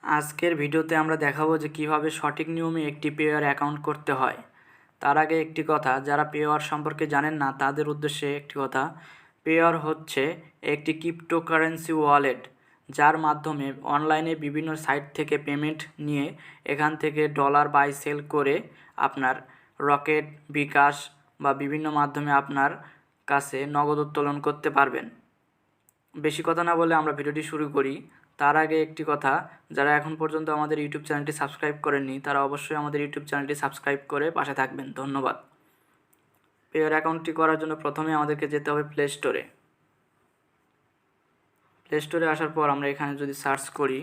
আজকের ভিডিওতে আমরা দেখাবো যে কিভাবে সঠিক নিয়মে একটি পেওয়ার অ্যাকাউন্ট করতে হয়। তার আগে একটি কথা, যারা পেওয়ার সম্পর্কে জানেন না তাদের উদ্দেশ্যে একটি কথা। পেওয়ার হচ্ছে একটি ক্রিপ্টোকারেন্সি ওয়ালেট, যার মাধ্যমে অনলাইনে বিভিন্ন সাইট থেকে পেমেন্ট নিয়ে এখান থেকে ডলার বাই সেল করে আপনার রকেট, বিকাশ বা বিভিন্ন মাধ্যমে আপনার কাছে নগদ উত্তোলন করতে পারবেন। বেশি কথা না বলে আমরা ভিডিওটি শুরু করি। তার আগে একটি কথা, যারা এখন পর্যন্ত আমাদের ইউটিউব চ্যানেলটি সাবস্ক্রাইব করেননি তারা অবশ্যই আমাদের ইউটিউব চ্যানেলটি সাবস্ক্রাইব করে পাশে থাকবেন। ধন্যবাদ। পেয়ার অ্যাকাউন্টটি করার জন্য প্রথমে আমাদেরকে যেতে হবে প্লে স্টোরে। প্লে স্টোরে আসার পর আমরা এখানে যদি সার্চ করি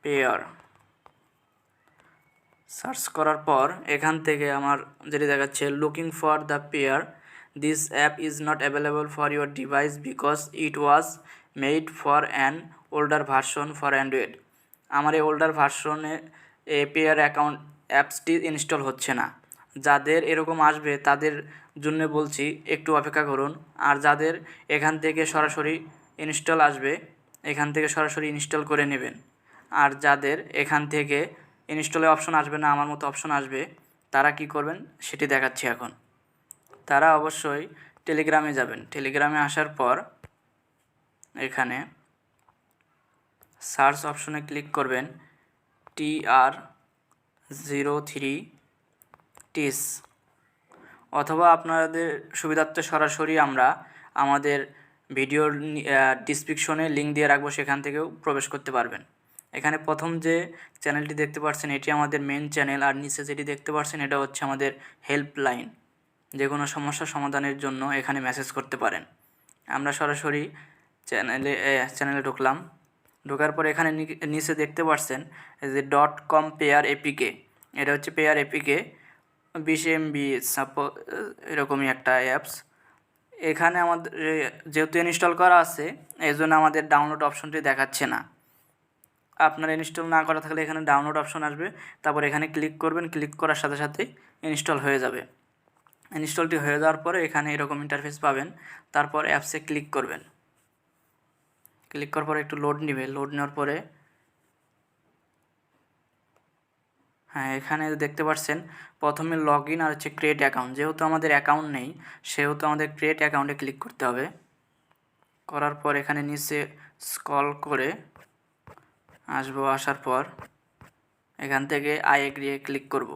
পেয়ার, সার্চ করার পর এখান থেকে আমার যেটি দেখাচ্ছে looking for the pair, this app is not available for your device because it was made for an older version for Android. আমার এই ওল্ডার ভার্সনে পেয়ার অ্যাকাউন্ট অ্যাপসটি ইনস্টল হচ্ছে না। যাদের এরকম আসবে তাদের জন্য বলছি একটু অপেক্ষা করুন। আর যাদের এখান থেকে সরাসরি ইনস্টল আসবে এখান থেকে সরাসরি ইনস্টল করে নেবেন। আর যাদের এখান থেকে ইনস্টলের অপশন আসবে না, আমার মতো অপশন আসবে, তারা কি করবেন সেটি দেখাচ্ছি এখন। তারা অবশ্যই টেলিগ্রামে যাবেন। টেলিগ্রামে আসার পর এখানে সার্চ অপশনে ক্লিক করবেন TR03TIS, অথবা আপনাদের সুবিধার্থে সরাসরি আমরা আমাদের ভিডিওর ডিসক্রিপশনে লিঙ্ক দিয়ে রাখবো, সেখান থেকেও প্রবেশ করতে পারবেন। এখানে প্রথম যে চ্যানেলটি দেখতে পাচ্ছেন এটি আমাদের মেন চ্যানেল, আর নিচে যেটি দেখতে পাচ্ছেন এটা হচ্ছে আমাদের হেল্পলাইন। যে কোনো সমস্যা সমাধানের জন্য এখানে মেসেজ করতে পারেন। আমরা সরাসরি চ্যানেলে ঢুকলাম। ঢোকার পর এখানে নিচে দেখতে পাচ্ছেন যে .com পেয়ার এপিকে, এটা হচ্ছে পেয়ার এপিকে 20 MB এরকমই একটা অ্যাপস। এখানে আমাদের যেহেতু ইনস্টল করা আছে এই জন্য আমাদের ডাউনলোড অপশনটি দেখাচ্ছে না। আপনার ইনস্টল না করা থাকলে এখানে ডাউনলোড অপশন আসবে, তারপর এখানে ক্লিক করবেন। ক্লিক করার সাথে সাথে ইনস্টল হয়ে যাবে। ইনস্টলটি হয়ে যাওয়ার পরে এখানে এরকম ইন্টারফেস পাবেন। তারপর অ্যাপসে ক্লিক করবেন। ক্লিক করার পরে একটু লোড নেবে। লোড নেওয়ার পরে এখানে দেখতে পাচ্ছেন প্রথমে লগ ইন আর হচ্ছে ক্রিয়েট অ্যাকাউন্ট। যেহেতু আমাদের অ্যাকাউন্ট নেই সেহেতু আমাদের ক্রিয়েট অ্যাকাউন্টে ক্লিক করতে হবে। করার পর এখানে নিচে স্ক্রল করে আসবো। আসার পর এখান থেকে আই এগ্রি ক্লিক করব।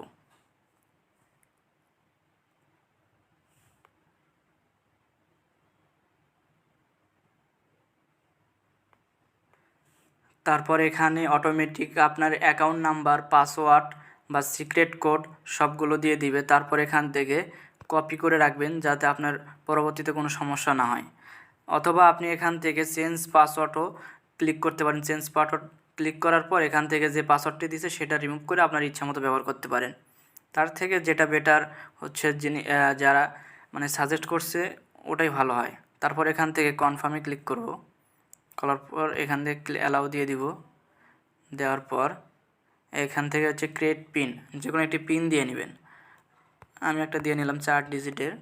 তারপর এখানে অটোমেটিক আপনার অ্যাকাউন্ট নাম্বার, পাসওয়ার্ড বা সিক্রেট কোড সবগুলো দিয়ে দিবে। তারপর এখান থেকে কপি করে রাখবেন যাতে আপনার পরবর্তীতে কোনো সমস্যা না হয়। অথবা আপনি এখান থেকে চেঞ্জ পাসওয়ার্ডও ক্লিক করতে পারেন। চেঞ্জ পাসওয়ার্ড ক্লিক করার পর এখান থেকে যে পাসওয়ার্ডটি দিয়েছে সেটা রিমুভ করে আপনার ইচ্ছা মতো ব্যবহার করতে পারেন। তার থেকে যেটা বেটার হচ্ছে যারা সাজেস্ট করছে ওটাই ভালো হয়। তারপর এখান থেকে কনফার্মে ক্লিক করব। করার পর এখান থেকে অ্যালাউ দিয়ে দিব। দেওয়ার পর এখান থেকে হচ্ছে ক্রিয়েট পিন, যে কোনো একটি পিন দিয়ে নেবেন। আমি একটা দিয়ে নিলাম 4 ডিজিটের।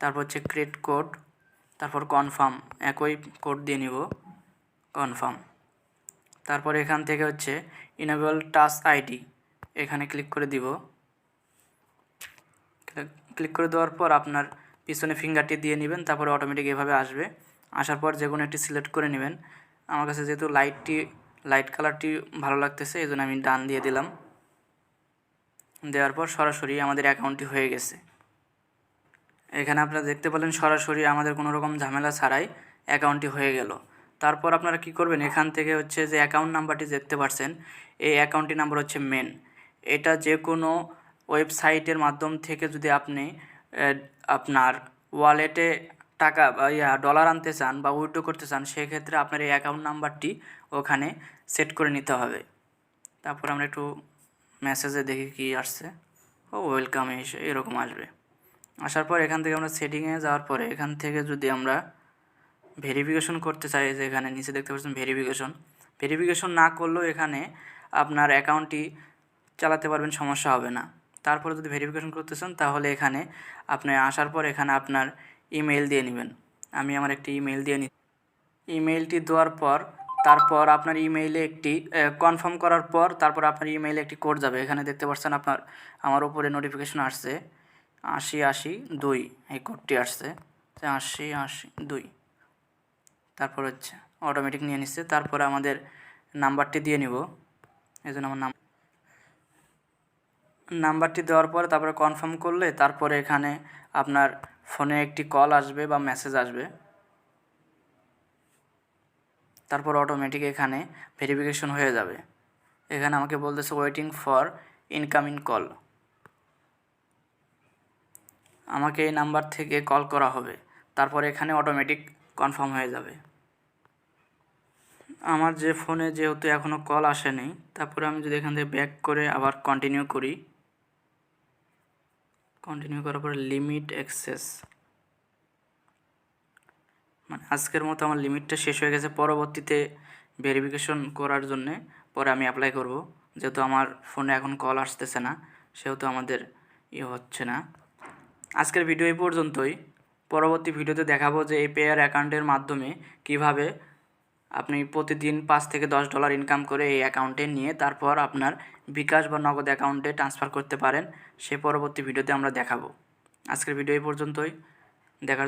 তারপর হচ্ছে ক্রিয়েট কোড, তারপর কনফার্ম, একই কোড দিয়ে নিব, কনফার্ম। তারপর এখান থেকে হচ্ছে ইনেবল টাচ আইডি, এখানে ক্লিক করে দিব। ক্লিক করে দেওয়ার পর আপনার পিছনে ফিঙ্গারটি দিয়ে নেবেন। তারপরে অটোমেটিক এভাবে আসবে। আসার পর যে কোনো একটি সিলেক্ট করে নেবেন। আমার কাছে যেহেতু লাইট কালারটি ভালো লাগতেছে এই জন্য আমি ডান দিয়ে দিলাম। দেওয়ার পর সরাসরি আমাদের অ্যাকাউন্টটি হয়ে গেছে। এখানে আপনারা দেখতে পেলেন সরাসরি আমাদের কোনো রকম ঝামেলা ছাড়াই অ্যাকাউন্টটি হয়ে গেল। তারপর আপনারা কি করবেন, এখান থেকে হচ্ছে যে অ্যাকাউন্ট নাম্বারটি দেখতে পাচ্ছেন এই অ্যাকাউন্টটি নাম্বার হচ্ছে মেন। এটা যে কোনো ওয়েবসাইটের মাধ্যম থেকে যদি আপনি আপনার ওয়ালেটে টাকা বা ডলার আনতে চান বা উইথড্র করতে চান সেক্ষেত্রে আপনার এই অ্যাকাউন্ট নাম্বারটি ওখানে সেট করে নিতে হবে। তারপর আমরা একটু মেসেজে দেখি কি আসছে। ওয়েলকাম এরকম আসবে। আসার পর এখান থেকে আমরা সেটিংয়ে যাওয়ার পরে এখান থেকে যদি আমরা ভেরিফিকেশন করতে চাই, যে এখানে নিচে দেখতে পাচ্ছেন ভেরিফিকেশন না করলেও এখানে আপনার অ্যাকাউন্টটি চালাতে পারবেন, সমস্যা হবে না। তারপরে যদি ভেরিফিকেশন করতে চান তাহলে এখানে আপনি আসার পর এখানে আপনার ইমেল দিয়ে নেবেন। আমি আমার একটি ইমেল দিয়ে নিই। ইমেলটি দেওয়ার পর তারপর আপনার ইমেইলে একটি কনফার্ম করার পর তারপর আপনার ইমেইলে একটি কোড যাবে। এখানে দেখতে পাচ্ছেন আমার উপরে নোটিফিকেশন আসছে 8082, এই কোডটি আসছে 8082। তারপর হচ্ছে অটোমেটিক নিয়ে নিচ্ছে। তারপরে আমাদের নাম্বারটি দিয়ে নিব, এই জন্য আমার নাম্বারটি দেওয়ার পরে তারপরে কনফার্ম করলে তারপরে এখানে আপনার ফোনে একটি কল আসবে বা মেসেজ আসবে। তারপর অটোমেটিক এখানে ভেরিফিকেশন হয়ে যাবে। এখানে আমাকে বলতেছে ওয়েটিং ফর ইনকামিং কল, আমাকে এই নাম্বার থেকে কল করা হবে। তারপরে এখানে অটোমেটিক কনফার্ম হয়ে যাবে। আমার যে ফোনে যেহেতু এখনও কল আসেনি, তারপরে আমি যদি এখান থেকে ব্যাক করে আবার কন্টিনিউ করি, কন্টিনিউ করার পরে লিমিট অ্যাক্সেস, মানে আজকের মতো আমার লিমিটটা শেষ হয়ে গেছে। পরবর্তীতে ভেরিফিকেশন করার জন্যে পরে আমি অ্যাপ্লাই করব। যেহেতু আমার ফোনে এখন কল আসতেছে না, সেহেতু আমাদের হচ্ছে না। আজকের ভিডিও এই পর্যন্তই। পরবর্তী ভিডিওতে দেখাবো যে এই পেয়ার অ্যাকাউন্টের মাধ্যমে কিভাবে আপনি প্রতিদিন $5 থেকে $10 ইনকাম করে এই অ্যাকাউন্টে নিয়ে তারপর আপনার বিকাশ বা নগদ অ্যাকাউন্টে ট্রান্সফার করতে পারেন। সে পরবর্তী ভিডিওতে আমরা দেখাবো। আজকের ভিডিও এই পর্যন্তই। দেখার